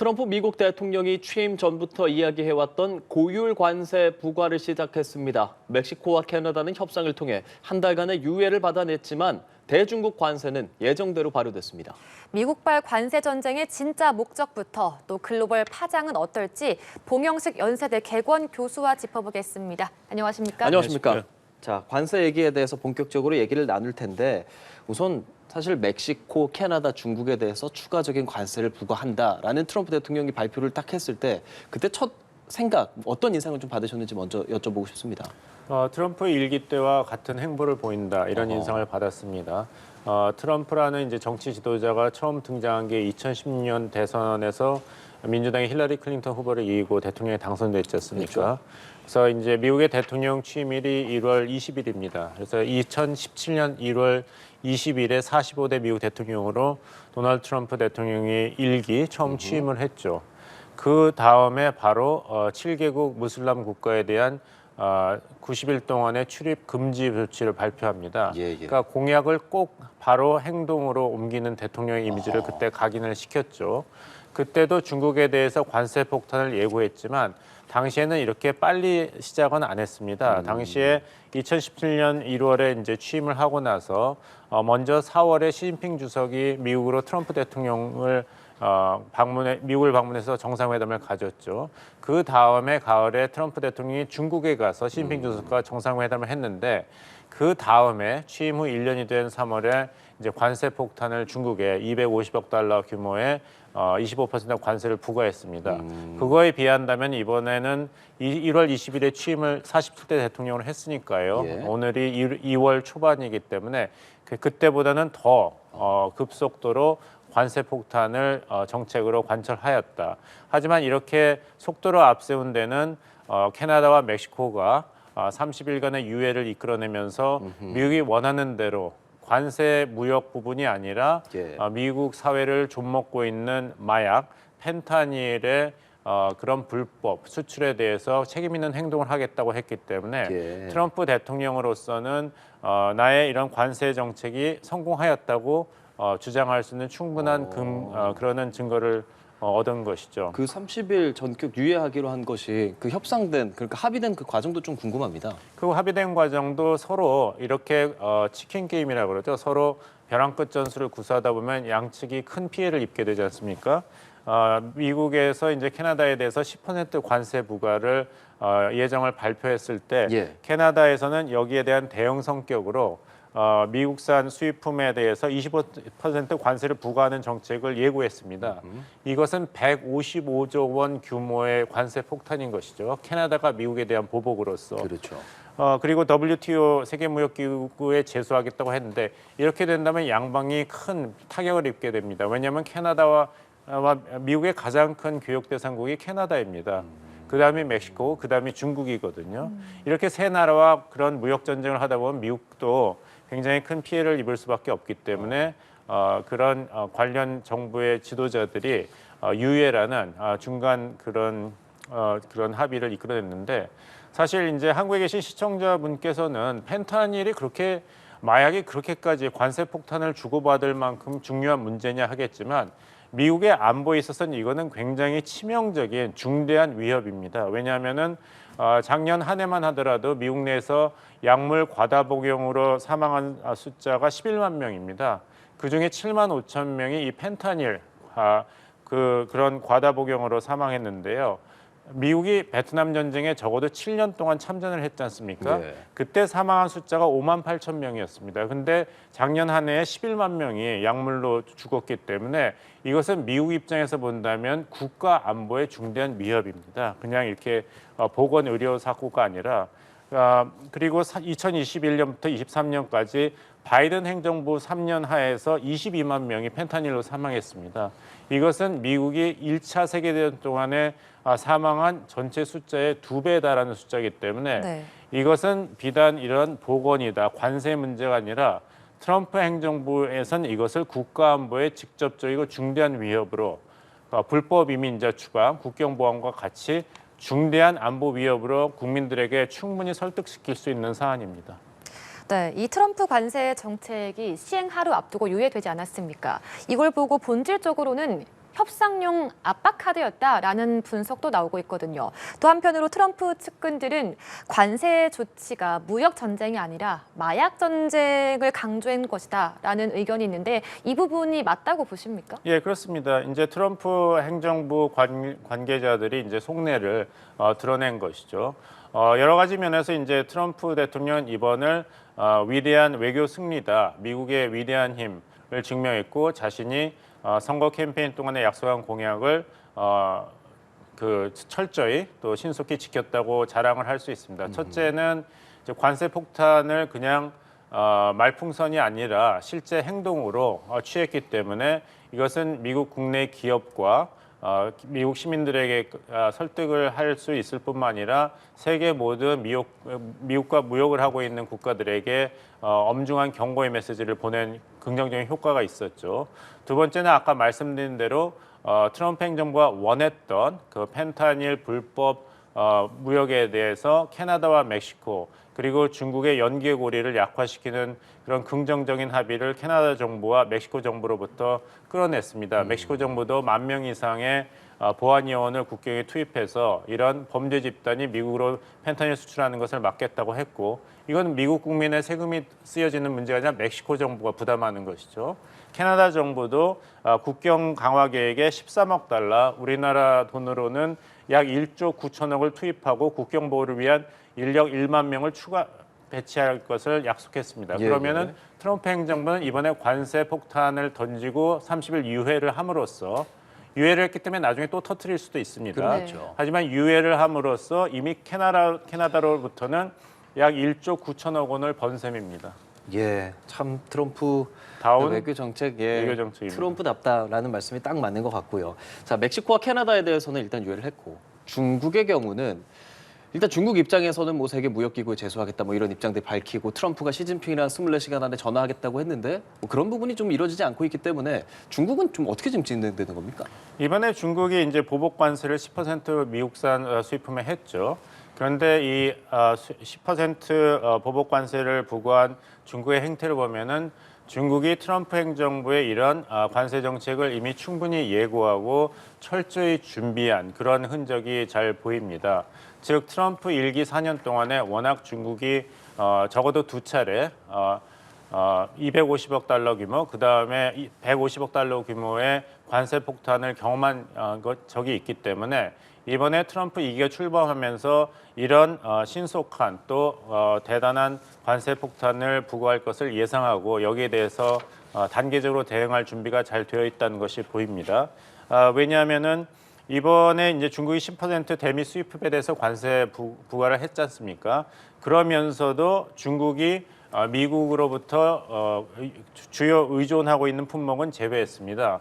트럼프 미국 대통령이 취임 전부터 이야기해왔던 고율 관세 부과를 시작했습니다. 멕시코와 캐나다는 협상을 통해 한 달간의 유예를 받아냈지만 대중국 관세는 예정대로 발효됐습니다. 미국발 관세 전쟁의 진짜 목적부터 또 글로벌 파장은 어떨지 봉영식 연세대 객원 교수와 짚어보겠습니다. 안녕하십니까? 안녕하십니까? 자, 관세 얘기에 대해서 본격적으로 얘기를 나눌 텐데 우선 사실 멕시코, 캐나다, 중국에 대해서 추가적인 관세를 부과한다라는 트럼프 대통령이 발표를 딱 했을 때 그때 첫 생각, 어떤 인상을 좀 받으셨는지 먼저 여쭤보고 싶습니다. 트럼프 일기 때와 같은 행보를 보인다 이런 인상을 받았습니다. 트럼프라는 이제 정치 지도자가 처음 등장한 게 2010년 대선에서 민주당의 힐러리 클린턴 후보를 이기고 대통령에 당선됐지 않습니까? 그렇죠. 그래서 이제 미국의 대통령 취임일이 1월 20일입니다. 그래서 2017년 1월 20일에 45대 미국 대통령으로 도널드 트럼프 대통령이 일기 처음 취임을 했죠. 그 다음에 바로 7개국 무슬람 국가에 대한 90일 동안의 출입 금지 조치를 발표합니다. 그러니까 공약을 꼭 바로 행동으로 옮기는 대통령의 이미지를 그때 각인을 시켰죠. 그때도 중국에 대해서 관세 폭탄을 예고했지만 당시에는 이렇게 빨리 시작은 안 했습니다. 당시에 2017년 1월에 이제 취임을 하고 나서 먼저 4월에 시진핑 주석이 미국으로 트럼프 대통령을 미국을 방문해서 정상회담을 가졌죠. 그 다음에 가을에 트럼프 대통령이 중국에 가서 시진핑 주석과 정상회담을 했는데 그 다음에 취임 후 1년이 된 3월에 이제 관세 폭탄을 중국에 250억 달러 규모의 25% 관세를 부과했습니다. 그거에 비한다면 이번에는 1월 20일에 취임을 47대 대통령으로 했으니까요. 오늘이 2월 초반이기 때문에 그때보다는 더 급속도로 관세 폭탄을 정책으로 관철하였다. 하지만 이렇게 속도를 앞세운 데는 캐나다와 멕시코가 30일간의 유예를 이끌어내면서 미국이 원하는 대로 관세 무역 부분이 아니라 미국 사회를 좀먹고 있는 마약, 펜타닐의 그런 불법 수출에 대해서 책임 있는 행동을 하겠다고 했기 때문에 트럼프 대통령으로서는 나의 이런 관세 정책이 성공하였다고 주장할 수 있는 충분한 그러는 증거를 얻은 것이죠. 그 30일 전격 유예하기로 한 것이 그 협상된, 그러니까 합의된 그 과정도 좀 궁금합니다. 그 합의된 과정도 서로 이렇게 치킨 게임이라고 그러죠. 서로 벼랑 끝 전술을 구사하다 보면 양측이 큰 피해를 입게 되지 않습니까? 미국에서 이제 캐나다에 대해서 10% 관세 부과를 예정을 발표했을 때 캐나다에서는 여기에 대한 대응 성격으로 미국산 수입품에 대해서 25% 관세를 부과하는 정책을 예고했습니다. 이것은 155조 원 규모의 관세 폭탄인 것이죠. 캐나다가 미국에 대한 보복으로서. 그렇죠. 그리고 WTO 세계무역기구에 제소하겠다고 했는데 이렇게 된다면 양방이 큰 타격을 입게 됩니다. 왜냐하면 캐나다와 미국의 가장 큰 교역 대상국이 캐나다입니다. 그다음이 멕시코, 그다음이 중국이거든요. 이렇게 세 나라와 그런 무역 전쟁을 하다 보면 미국도 굉장히 큰 피해를 입을 수밖에 없기 때문에 그런 관련 정부의 지도자들이 유예라는 중간 그런 합의를 이끌어냈는데 사실 이제 한국에 계신 시청자분께서는 펜타닐이 그렇게 마약이 그렇게까지 관세 폭탄을 주고받을 만큼 중요한 문제냐 하겠지만 미국의 안보에 있어서는 이거는 굉장히 치명적인 중대한 위협입니다. 왜냐하면은 작년 한 해만 하더라도 미국 내에서 약물 과다 복용으로 사망한 숫자가 11만 명입니다. 그중에 7만 5천 명이 이 펜타닐 그런 과다 복용으로 사망했는데요. 미국이 베트남 전쟁에 적어도 7년 동안 참전을 했지 않습니까? 그때 사망한 숫자가 5만 8천 명이었습니다. 근데 작년 한 해에 11만 명이 약물로 죽었기 때문에 이것은 미국 입장에서 본다면 국가 안보의 중대한 위협입니다. 그냥 이렇게 보건 의료 사고가 아니라 그리고 2021년부터 23년까지 바이든 행정부 3년 하에서 22만 명이 펜타닐로 사망했습니다. 이것은 미국이 1차 세계대전 동안에 사망한 전체 숫자의 2배에 달하는 숫자이기 때문에 이것은 비단 이런 보건이다, 관세 문제가 아니라 트럼프 행정부에서는 이것을 국가안보의 직접적이고 중대한 위협으로 불법 이민자 추방, 국경보안과 같이 중대한 안보 위협으로 국민들에게 충분히 설득시킬 수 있는 사안입니다. 네, 이 트럼프 관세 정책이 시행 하루 앞두고 유예되지 않았습니까? 이걸 보고 본질적으로는 협상용 압박 카드였다라는 분석도 나오고 있거든요. 또 한편으로 트럼프 측근들은 관세 조치가 무역 전쟁이 아니라 마약 전쟁을 강조한 것이다라는 의견이 있는데 이 부분이 맞다고 보십니까? 예, 그렇습니다. 이제 트럼프 행정부 관계자들이 이제 속내를 드러낸 것이죠. 여러 가지 면에서 이제 트럼프 대통령은 이번을 위대한 외교 승리다, 미국의 위대한 힘을 증명했고 자신이 선거 캠페인 동안에 약속한 공약을 철저히 또 신속히 지켰다고 자랑을 할 수 있습니다. 첫째는 이제 관세 폭탄을 그냥 말풍선이 아니라 실제 행동으로 취했기 때문에 이것은 미국 국내 기업과 미국 시민들에게 설득을 할 수 있을 뿐만 아니라 세계 모든 미국과 무역을 하고 있는 국가들에게 엄중한 경고의 메시지를 보낸 긍정적인 효과가 있었죠. 두 번째는 아까 말씀드린 대로 트럼프 행정부가 원했던 그 펜타닐 불법 무역에 대해서 캐나다와 멕시코 그리고 중국의 연계고리를 약화시키는 그런 긍정적인 합의를 캐나다 정부와 멕시코 정부로부터 끌어냈습니다. 멕시코 정부도 10,000명 이상의 보안 요원을 국경에 투입해서 이런 범죄 집단이 미국으로 펜타닐 수출하는 것을 막겠다고 했고 이건 미국 국민의 세금이 쓰여지는 문제가 아니라 멕시코 정부가 부담하는 것이죠. 캐나다 정부도 국경 강화 계획에 13억 달러, 우리나라 돈으로는 약 1조 9천억을 투입하고 국경 보호를 위한 인력 1만 명을 추가 배치할 것을 약속했습니다. 예, 그러면은 예. 트럼프 행정부는 이번에 관세 폭탄을 던지고 30일 유예를 함으로써 유예를 했기 때문에 나중에 또 터뜨릴 수도 있습니다. 그렇죠. 하지만 유예를 함으로써 이미 캐나다로부터는 약 1조 9천억 원을 번 셈입니다. 예, 참 트럼프 다운 외교 정책, 외교 정책입니다. 트럼프답다라는 말씀이 딱 맞는 것 같고요. 자, 멕시코와 캐나다에 대해서는 일단 유예를 했고 중국의 경우는 일단 중국 입장에서는 뭐 세계 무역기구에 제소하겠다 뭐 이런 입장들 밝히고 트럼프가 시진핑이랑 24시간 안에 전화하겠다고 했는데 뭐 그런 부분이 좀 이루어지지 않고 있기 때문에 중국은 좀 어떻게 지금 진행되는 겁니까? 이번에 중국이 이제 보복 관세를 10% 미국산 수입품에 했죠. 그런데 이 10% 보복 관세를 부과한 중국의 행태를 보면은 중국이 트럼프 행정부의 이런 관세 정책을 이미 충분히 예고하고 철저히 준비한 그런 흔적이 잘 보입니다. 즉 트럼프 일기 4년 동안에 워낙 중국이 적어도 두 차례 250억 달러 규모, 그 다음에 150억 달러 규모의 관세 폭탄을 경험한 적이 있기 때문에 이번에 트럼프 2기가 출범하면서 이런 신속한 또 대단한 관세 폭탄을 부과할 것을 예상하고 여기에 대해서 단계적으로 대응할 준비가 잘 되어 있다는 것이 보입니다. 왜냐하면은 이번에 이제 중국이 10% 대미 수입품에 대해서 관세 부과를 했지 않습니까? 그러면서도 중국이 미국으로부터 주요 의존하고 있는 품목은 제외했습니다.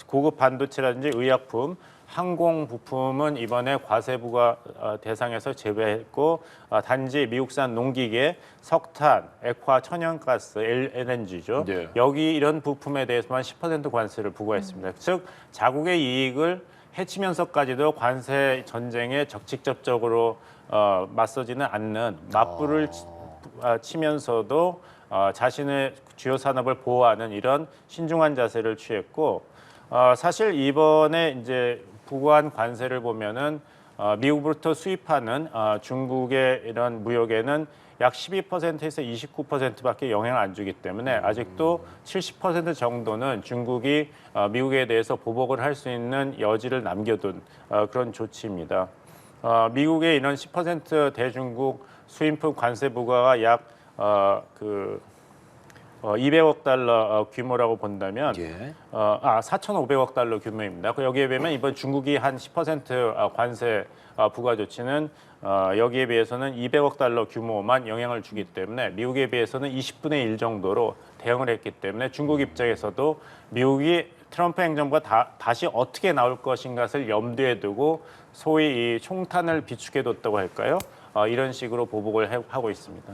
고급 반도체라든지 의약품, 항공 부품은 이번에 과세 부과 대상에서 제외했고 단지 미국산 농기계, 석탄, 액화, 천연가스, LNG죠. 네. 여기 이런 부품에 대해서만 10% 관세를 부과했습니다. 즉 자국의 이익을 해치면서까지도 관세 전쟁에 직접적으로 맞서지는 않는 맞불을 치면서도 자신의 주요 산업을 보호하는 이런 신중한 자세를 취했고 사실 이번에 이제 부과한 관세를 보면은 미국으로부터 수입하는 중국의 이런 무역에는 약 12%에서 29%밖에 영향을 안 주기 때문에 아직도 70% 정도는 중국이 미국에 대해서 보복을 할 수 있는 여지를 남겨둔 그런 조치입니다. 미국의 이런 10% 대중국 수입품 관세 부과가 약 200억 달러 규모라고 본다면 예. 4,500억 달러 규모입니다. 여기에 비하면 이번 중국이 한 10% 관세 부과 조치는 여기에 비해서는 200억 달러 규모만 영향을 주기 때문에 미국에 비해서는 20분의 1 정도로 대응을 했기 때문에 중국 입장에서도 미국이 트럼프 행정부가 다시 어떻게 나올 것인가를 염두에 두고 소위 이 총탄을 비축해 뒀다고 할까요? 이런 식으로 보복을 하고 있습니다.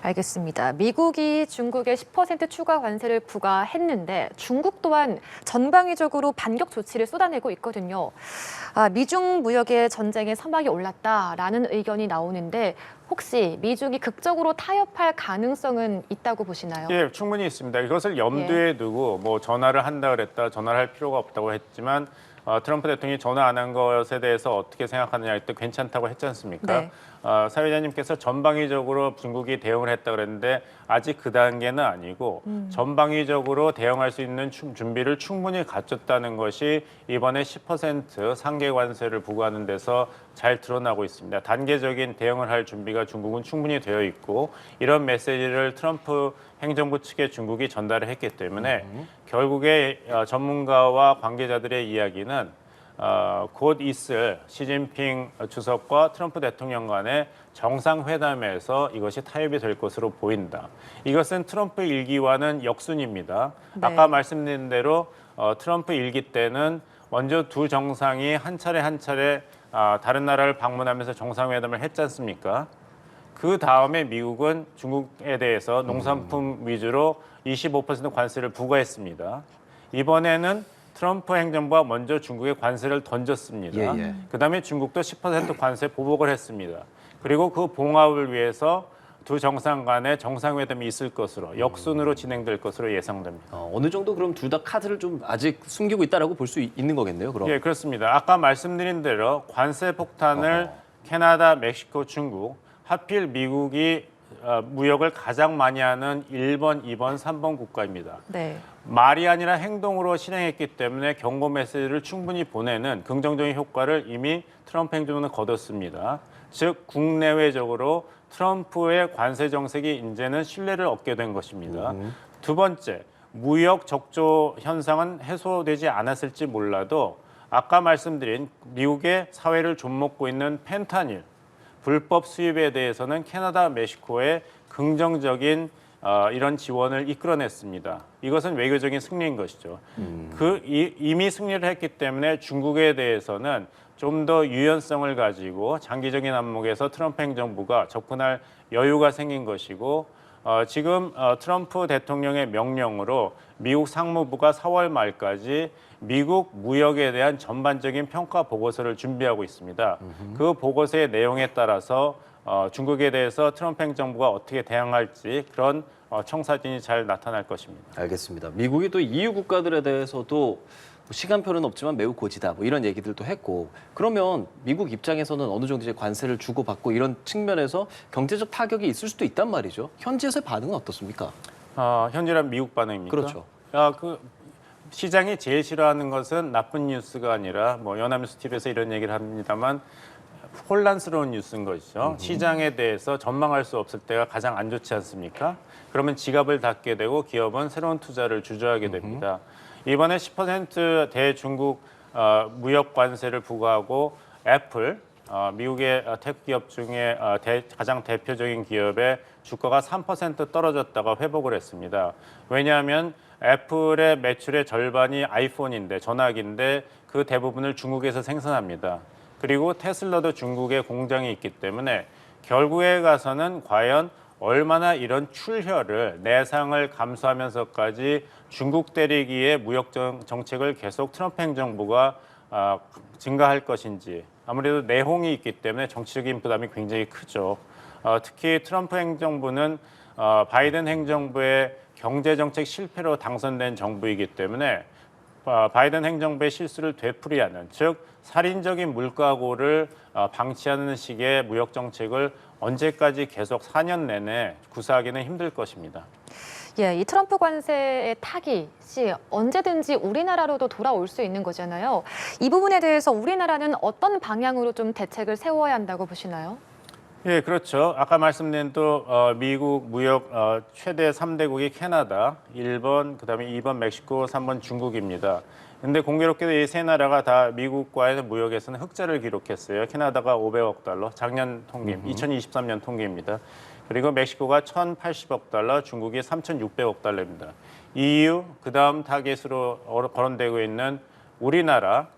알겠습니다. 미국이 중국에 10% 추가 관세를 부과했는데 중국 또한 전방위적으로 반격 조치를 쏟아내고 있거든요. 미중 무역의 전쟁에 서막이 올랐다라는 의견이 나오는데 혹시 미중이 극적으로 타협할 가능성은 있다고 보시나요? 예, 충분히 있습니다. 이것을 염두에 두고 뭐 전화를 한다 그랬다, 전화를 할 필요가 없다고 했지만 트럼프 대통령이 전화 안 한 것에 대해서 어떻게 생각하느냐 할 때 괜찮다고 했지 않습니까? 네. 사회자님께서 전방위적으로 중국이 대응을 했다 그랬는데 아직 그 단계는 아니고 전방위적으로 대응할 수 있는 준비를 충분히 갖췄다는 것이 이번에 10% 상계 관세를 부과하는 데서 잘 드러나고 있습니다. 단계적인 대응을 할 준비가 중국은 충분히 되어 있고 이런 메시지를 트럼프 행정부 측에 중국이 전달을 했기 때문에 결국에 전문가와 관계자들의 이야기는 곧 있을 시진핑 주석과 트럼프 대통령 간의 정상회담에서 이것이 타협이 될 것으로 보인다. 이것은 트럼프 일기와는 역순입니다. 네. 아까 말씀드린 대로 트럼프 일기 때는 먼저 두 정상이 한 차례 다른 나라를 방문하면서 정상회담을 했지 않습니까? 그 다음에 미국은 중국에 대해서 농산품 위주로 25% 관세를 부과했습니다. 이번에는 트럼프 행정부가 먼저 중국에 관세를 던졌습니다. 예. 그다음에 중국도 10% 관세 보복을 했습니다. 그리고 그 봉합을 위해서 두 정상 간의 정상회담이 있을 것으로 역순으로 진행될 것으로 예상됩니다. 어느 정도 그럼 둘 다 카드를 좀 아직 숨기고 있다라고 볼 수 있는 거겠네요. 그럼. 예, 그렇습니다. 아까 말씀드린 대로 관세 폭탄을 캐나다, 멕시코, 중국, 하필 미국이 무역을 가장 많이 하는 1번, 2번, 3번 국가입니다. 네. 말이 아니라 행동으로 실행했기 때문에 경고 메시지를 충분히 보내는 긍정적인 효과를 이미 트럼프 행정부는 거뒀습니다. 즉 국내외적으로 트럼프의 관세 정책이 이제는 신뢰를 얻게 된 것입니다. 두 번째, 무역 적조 현상은 해소되지 않았을지 몰라도 아까 말씀드린 미국의 사회를 좀먹고 있는 펜타닐, 불법 수입에 대해서는 캐나다, 멕시코의 긍정적인 이런 지원을 이끌어냈습니다. 이것은 외교적인 승리인 것이죠. 이미 승리를 했기 때문에 중국에 대해서는 좀 더 유연성을 가지고 장기적인 안목에서 트럼프 행정부가 접근할 여유가 생긴 것이고 지금 트럼프 대통령의 명령으로 미국 상무부가 4월 말까지 미국 무역에 대한 전반적인 평가 보고서를 준비하고 있습니다. 그 보고서의 내용에 따라서 중국에 대해서 트럼프 행정부가 어떻게 대응할지 그런 청사진이 잘 나타날 것입니다. 알겠습니다. 미국이 또 EU 국가들에 대해서도 시간표는 없지만 매우 고지다 뭐 이런 얘기들도 했고 그러면 미국 입장에서는 어느 정도 이제 관세를 주고받고 이런 측면에서 경제적 타격이 있을 수도 있단 말이죠. 현지에서의 반응은 어떻습니까? 현재란 미국 반응입니까? 그렇죠. 그 시장이 제일 싫어하는 것은 나쁜 뉴스가 아니라 뭐 연합뉴스 TV에서 이런 얘기를 합니다만 혼란스러운 뉴스인 것이죠. 시장에 대해서 전망할 수 없을 때가 가장 안 좋지 않습니까? 그러면 지갑을 닫게 되고 기업은 새로운 투자를 주저하게 됩니다. 이번에 10% 대중국 무역 관세를 부과하고 애플, 미국의 테크 기업 중에 가장 대표적인 기업의 주가가 3% 떨어졌다가 회복을 했습니다. 왜냐하면 애플의 매출의 절반이 아이폰인데 전화기인데 그 대부분을 중국에서 생산합니다. 그리고 테슬라도 중국에 공장이 있기 때문에 결국에 가서는 과연 얼마나 이런 출혈을 내상을 감수하면서까지 중국 때리기의 무역 정책을 계속 트럼프 행정부가 증가할 것인지 아무래도 내홍이 있기 때문에 정치적인 부담이 굉장히 크죠. 특히 트럼프 행정부는 바이든 행정부의 경제정책 실패로 당선된 정부이기 때문에 바이든 행정부의 실수를 되풀이하는 즉 살인적인 물가고를 방치하는 식의 무역 정책을 언제까지 계속 4년 내내 구사하기는 힘들 것입니다. 예, 이 트럼프 관세의 타깃이 언제든지 우리나라로도 돌아올 수 있는 거잖아요. 이 부분에 대해서 우리나라는 어떤 방향으로 좀 대책을 세워야 한다고 보시나요? 예, 그렇죠. 아까 말씀드린 또 미국 무역 최대 3대국이 캐나다, 1번, 그다음에 2번 멕시코, 3번 중국입니다. 근데 공교롭게도 이 세 나라가 다 미국과의 무역에서는 흑자를 기록했어요. 캐나다가 500억 달러, 작년 통계, 2023년 통계입니다. 그리고 멕시코가 1,080억 달러, 중국이 3,600억 달러입니다. EU, 그다음 타겟으로 거론되고 있는 우리나라,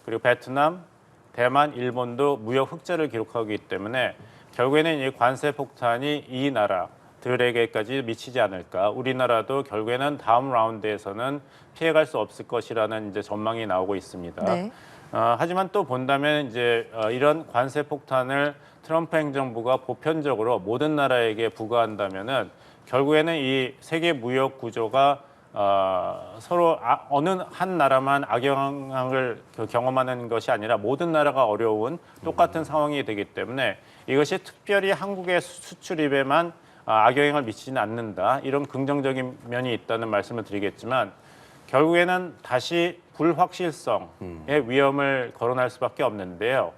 그리고 베트남, 대만, 일본도 무역 흑자를 기록하기 때문에 결국에는 이 관세 폭탄이 이 나라, 들에게까지 미치지 않을까. 우리나라도 결국에는 다음 라운드에서는 피해갈 수 없을 것이라는 이제 전망이 나오고 있습니다. 네. 하지만 또 본다면 이제 이런 관세 폭탄을 트럼프 행정부가 보편적으로 모든 나라에게 부과한다면은 결국에는 이 세계 무역 구조가 서로 어느 한 나라만 악영향을 경험하는 것이 아니라 모든 나라가 어려운 똑같은 상황이 되기 때문에 이것이 특별히 한국의 수출입에만 악영향을 미치지는 않는다. 이런 긍정적인 면이 있다는 말씀을 드리겠지만 결국에는 다시 불확실성의 위험을 거론할 수밖에 없는데요.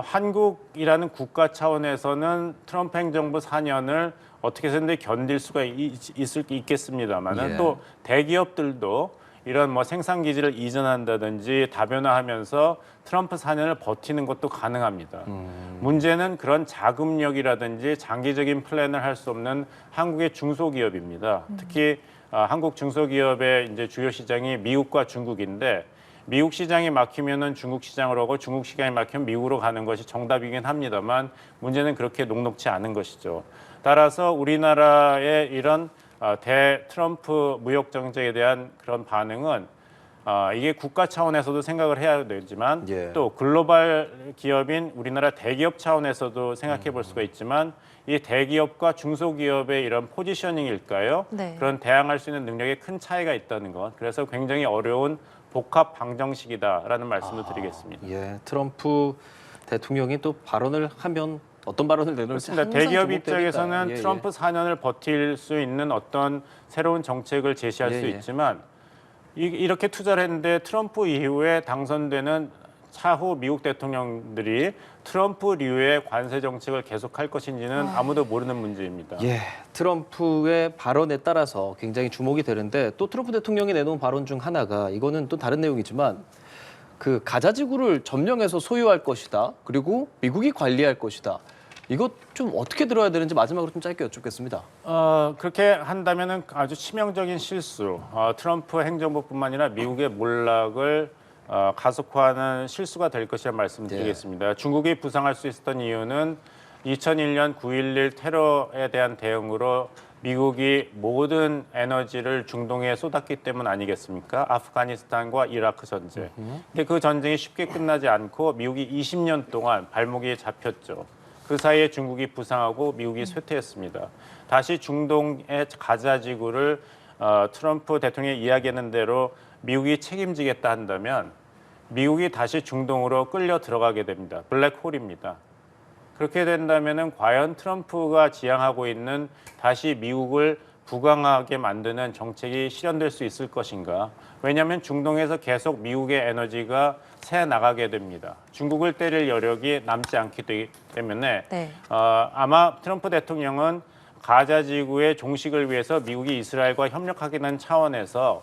한국이라는 국가 차원에서는 트럼프 행정부 4년을 어떻게 해서든 견딜 수가 있겠습니다만은 예. 또 대기업들도 이런 뭐 생산 기지를 이전한다든지 다변화하면서 트럼프 4년을 버티는 것도 가능합니다. 문제는 그런 자금력이라든지 장기적인 플랜을 할 수 없는 한국의 중소기업입니다. 특히 한국 중소기업의 이제 주요 시장이 미국과 중국인데 미국 시장이 막히면은 중국 시장으로 오고 중국 시장이 막히면 미국으로 가는 것이 정답이긴 합니다만 문제는 그렇게 녹록지 않은 것이죠. 따라서 우리나라의 이런 대-트럼프 무역 정책에 대한 그런 반응은 이게 국가 차원에서도 생각을 해야 되지만 예. 또 글로벌 기업인 우리나라 대기업 차원에서도 생각해 볼 수가 있지만 이 대기업과 중소기업의 이런 포지셔닝일까요? 네. 그런 대항할 수 있는 능력에 큰 차이가 있다는 것. 그래서 굉장히 어려운 복합 방정식이다라는 말씀을 드리겠습니다. 예, 트럼프 대통령이 또 발언을 하면 어떤 발언을 내놓을지 그렇습니다. 항상 대기업 주목되니까. 입장에서는 예, 트럼프 4년을 버틸 수 있는 어떤 새로운 정책을 제시할 예, 수 예. 있지만 이렇게 투자를 했는데 트럼프 이후에 당선되는 차후 미국 대통령들이 트럼프류의 관세 정책을 계속할 것인지는 아무도 모르는 문제입니다. 예, 트럼프의 발언에 따라서 굉장히 주목이 되는데 또 트럼프 대통령이 내놓은 발언 중 하나가 이거는 또 다른 내용이지만 그 가자 지구를 점령해서 소유할 것이다. 그리고 미국이 관리할 것이다. 이거 좀 어떻게 들어야 되는지 마지막으로 좀 짧게 여쭙겠습니다. 그렇게 한다면은 아주 치명적인 실수, 트럼프 행정부뿐만 아니라 미국의 몰락을 가속화하는 실수가 될 것이라는 말씀을 드리겠습니다. 중국이 부상할 수 있었던 이유는 2001년 9.11 테러에 대한 대응으로 미국이 모든 에너지를 중동에 쏟았기 때문 아니겠습니까? 아프가니스탄과 이라크 전쟁. 근데 그 전쟁이 쉽게 끝나지 않고 미국이 20년 동안 발목이 잡혔죠. 그 사이에 중국이 부상하고 미국이 쇠퇴했습니다. 다시 중동의 가자 지구를 트럼프 대통령이 이야기하는 대로 미국이 책임지겠다 한다면 미국이 다시 중동으로 끌려 들어가게 됩니다. 블랙홀입니다. 그렇게 된다면은 과연 트럼프가 지향하고 있는 다시 미국을 부강하게 만드는 정책이 실현될 수 있을 것인가? 왜냐하면 중동에서 계속 미국의 에너지가 새 나가게 됩니다. 중국을 때릴 여력이 남지 않기 때문에 네. 아마 트럼프 대통령은 가자 지구의 종식을 위해서 미국이 이스라엘과 협력하겠다는 차원에서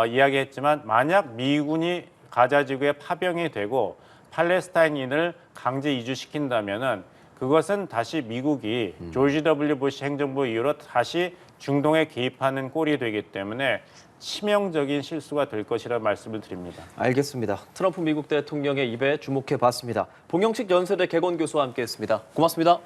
이야기했지만 만약 미군이 가자 지구에 파병이 되고 팔레스타인인을 강제 이주시킨다면은 그것은 다시 미국이 조지 W 부시 행정부 이후로 다시 중동에 개입하는 꼴이 되기 때문에 치명적인 실수가 될 것이라는 말씀을 드립니다. 알겠습니다. 트럼프 미국 대통령의 입에 주목해 봤습니다. 봉영식 연세대 개건 교수와 함께했습니다. 고맙습니다.